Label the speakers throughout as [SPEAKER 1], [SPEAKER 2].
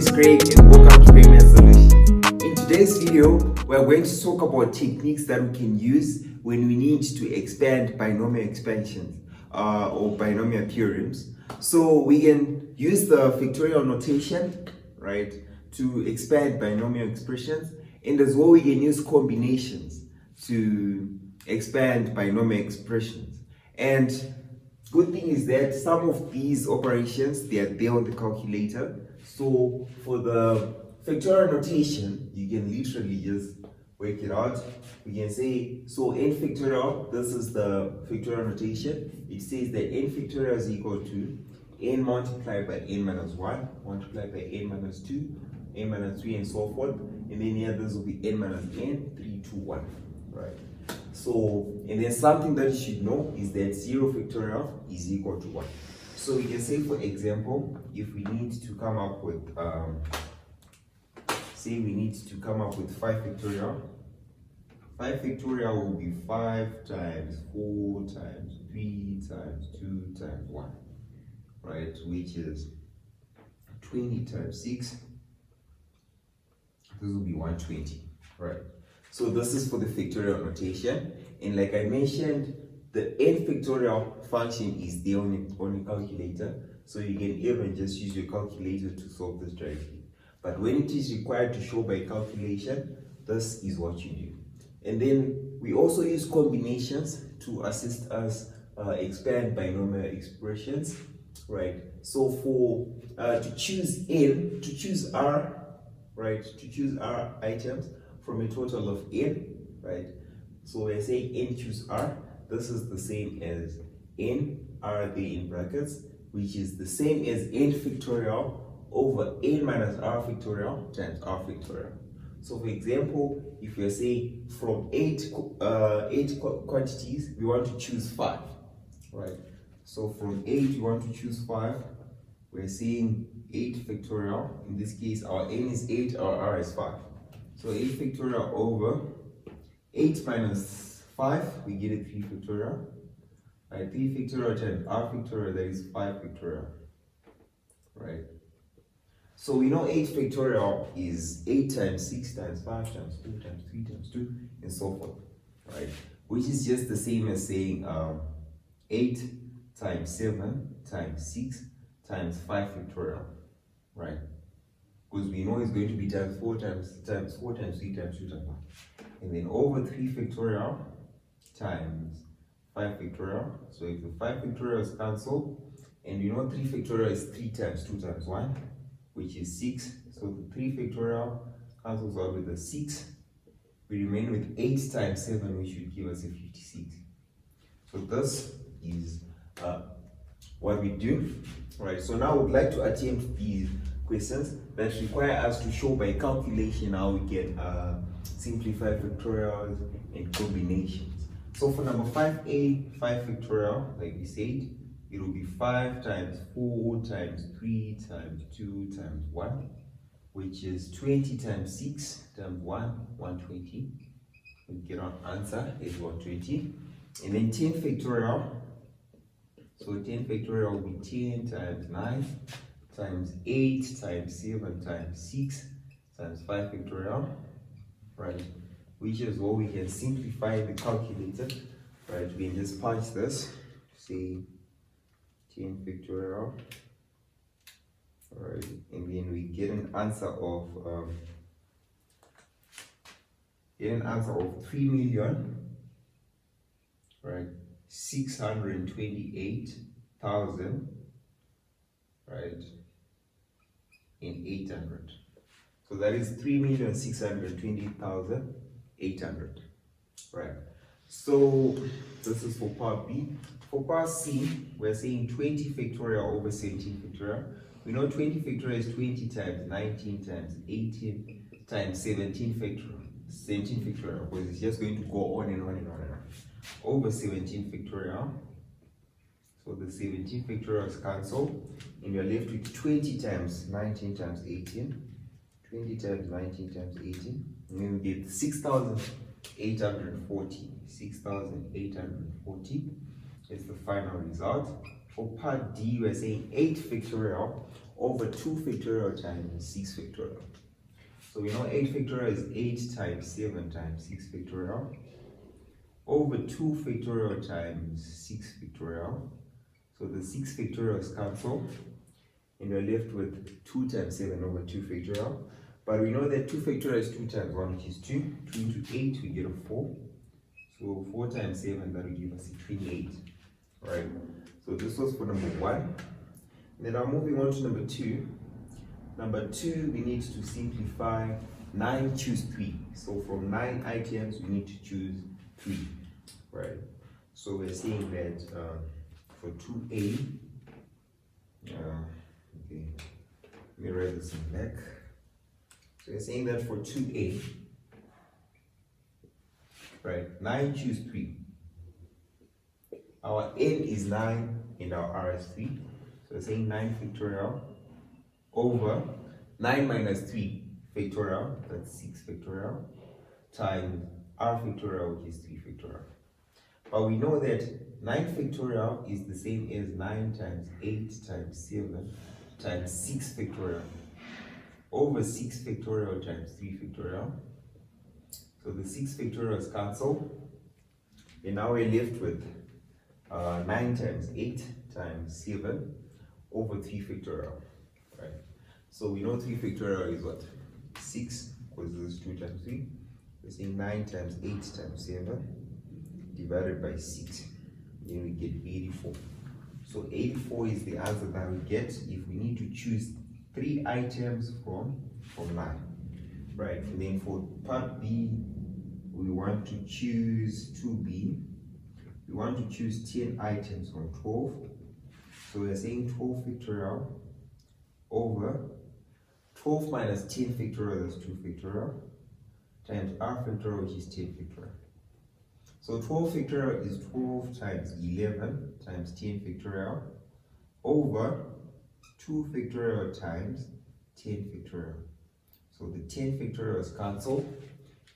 [SPEAKER 1] is Craig and welcome to Binomial Solutions. In today's video, we are going to talk about techniques that we can use when we need to expand binomial expansions or binomial theorems. So we can use the factorial notation, right, to expand binomial expressions, and as well we can use combinations to expand binomial expressions. And good thing is that some of these operations, they are there on the calculator. So for the factorial notation, you can literally just work it out. We can say, so n factorial, this is the factorial notation. It says that n factorial is equal to n multiplied by n minus 1, multiplied by n minus 2, n minus 3, and so forth. And then here, this will be n minus n, 3, 2, 1, right? So, and then something that you should know is that 0 factorial is equal to 1. So we can say, for example, if we need to come up with, say we need to come up with 5 factorial. 5 factorial will be 5 times 4 times 3 times 2 times 1, right? Which is 20 times 6. This will be 120, right? So this is for the factorial notation. And like I mentioned, the n factorial function is there on the calculator. So you can even just use your calculator to solve this directly. But when it is required to show by calculation, this is what you do. And then we also use combinations to assist us expand binomial expressions, right? So for to choose n, to choose r, right? To choose r items from a total of n, right? So we're saying n choose r. This is the same as n r there in brackets, which is the same as n factorial over n minus r factorial times r factorial. So for example, if you're saying from eight quantities, we want to choose 5, right? So from 8, you want to choose 5. We're saying 8 factorial. In this case, our n is 8, our r is 5. So 8 factorial over 8 minus 5, we get it 3 factorial. Right, 3 factorial times r factorial, that is 5 factorial. Right? So we know 8 factorial is 8 times 6 times 5 times 4 times 3 times 2, and so forth. Right? Which is just the same as saying 8 times 7 times 6 times 5 factorial. Right? Because we know it's going to be times 4 times 4 times 3 times 2 times 1. And then over 3 factorial times 5 factorial. So if the 5 factorial is cancelled, and you know 3 factorial is 3 times 2 times 1, which is 6. So the 3 factorial cancels out with the 6. We remain with 8 times 7, which would give us a 56. So this is what we do. Right, so now we'd like to attempt these questions that require us to show by calculation how we can simplify factorials and combinations. So for number 5a, 5 factorial, like we said, it will be 5 times 4 times 3 times 2 times 1, which is 20 times 6 times 1, 120. We get our answer is 120. And then 10 factorial. So 10 factorial will be 10 times 9 times 8 times 7 times 6 times 5 factorial, right? Which is what we can simplify the calculator, right? We can just punch this, say 10 factorial, right? And then we get an answer of 3 million, right? 628,000, right? In 800. So that is 3,620,800, right? So this is for part B. For part C, we're saying 20 factorial over 17 factorial. We know 20 factorial is 20 times 19 times 18 times 17 factorial. 17 factorial, because it's just going to go on and on and on and on. Over 17 factorial. So the 17 factorial is cancelled, and you're left with 20 times 19 times 18. 20 times 19 times 18. And then we get 6,840. 6,840 is the final result. For part D, we're saying 8 factorial over 2 factorial times 6 factorial. So we know 8 factorial is 8 times 7 times 6 factorial over 2 factorial times 6 factorial. So the 6 factorials cancel, and we're left with 2 times 7 over 2 factorial. But we know that 2 factorial is 2 times 1, which is 2. 2 into 8, we get a 4. So 4 times 7, that will give us a 28. Right? So this was for number 1. Then now moving on to number 2. Number 2, we need to simplify 9, choose 3. So from 9 items, we need to choose 3. Right? So we're saying that for 2A, okay, let me write this in black. So we're saying that for 2A, right, 9 choose 3. Our N is 9 and our R is 3. So we're saying 9 factorial over 9 minus 3 factorial, that's 6 factorial, times R factorial, which is 3 factorial. But we know that 9 factorial is the same as 9 times 8 times 7 times 6 factorial over 6 factorial times 3 factorial. So the 6 factorials cancel, and now we're left with 9 times 8 times 7 over 3 factorial. Right? So we know 3 factorial is what? 6, because this is 2 times 3. We're saying 9 times 8 times 7 divided by 6. Then we get 84. So 84 is the answer that we get if we need to choose 3 items from 9. Right, and then for part B, we want to choose 2B. We want to choose 10 items from 12. So we're saying 12 factorial over 12 minus 10 factorial, that's 2 factorial, times R factorial, which is 10 factorial. So 12 factorial is 12 times 11 times 10 factorial over 2 factorial times 10 factorial. So the 10 factorials cancel.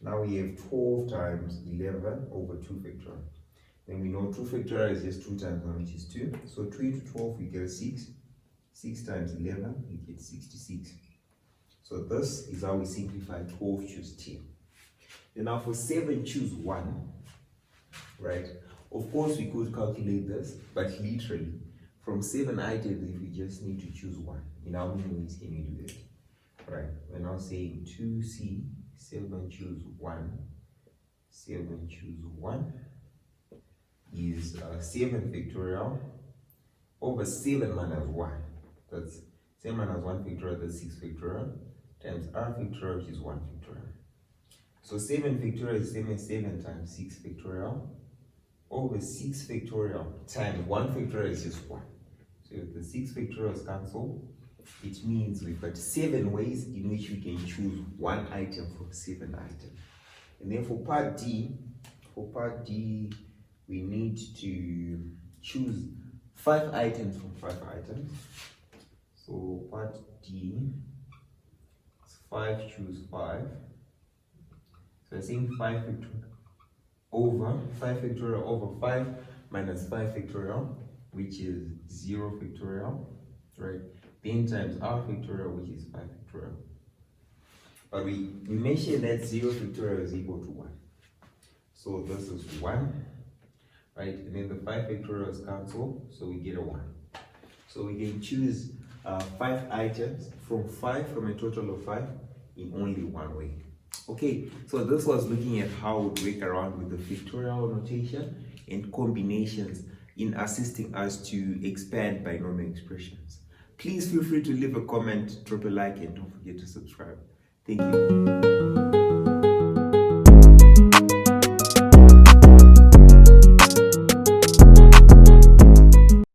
[SPEAKER 1] Now we have 12 times 11 over 2 factorial. Then we know 2 factorial is just 2 times 1, which is 2. So 2 into 12, we get a 6. 6 times 11, we get 66. So this is how we simplify 12 choose 10. Then now for 7 choose 1, right? Of course, we could calculate this, but literally, from 7 items, if we just need to choose 1, in how many ways can we do that? Right, we're now saying 2C, 7 choose 1, 7 choose 1 is 7 factorial over 7 minus 1. That's 7 minus 1 factorial, that's 6 factorial, times R factorial, which is 1 factorial. So 7 factorial is 7 times 6 factorial over 6 factorial times 1 factorial is just 1. So if the 6 factorials cancel, it means we've got 7 ways in which we can choose 1 item from 7 items. And then for part D, we need to choose 5 items from 5 items. So part D is 5 choose 5. So I think 5 factorial over 5 minus 5 factorial, which is 0 factorial, right? Then times R factorial, which is 5 factorial. But we mentioned that 0 factorial is equal to 1. So this is 1, right? And then the 5 factorials cancel, so we get a 1. So we can choose 5 items from a total of 5 in only one way. Okay, so this was looking at how we work around with the factorial notation and combinations in assisting us to expand binomial expressions. Please feel free to leave a comment, drop a like, and don't forget to subscribe. Thank you.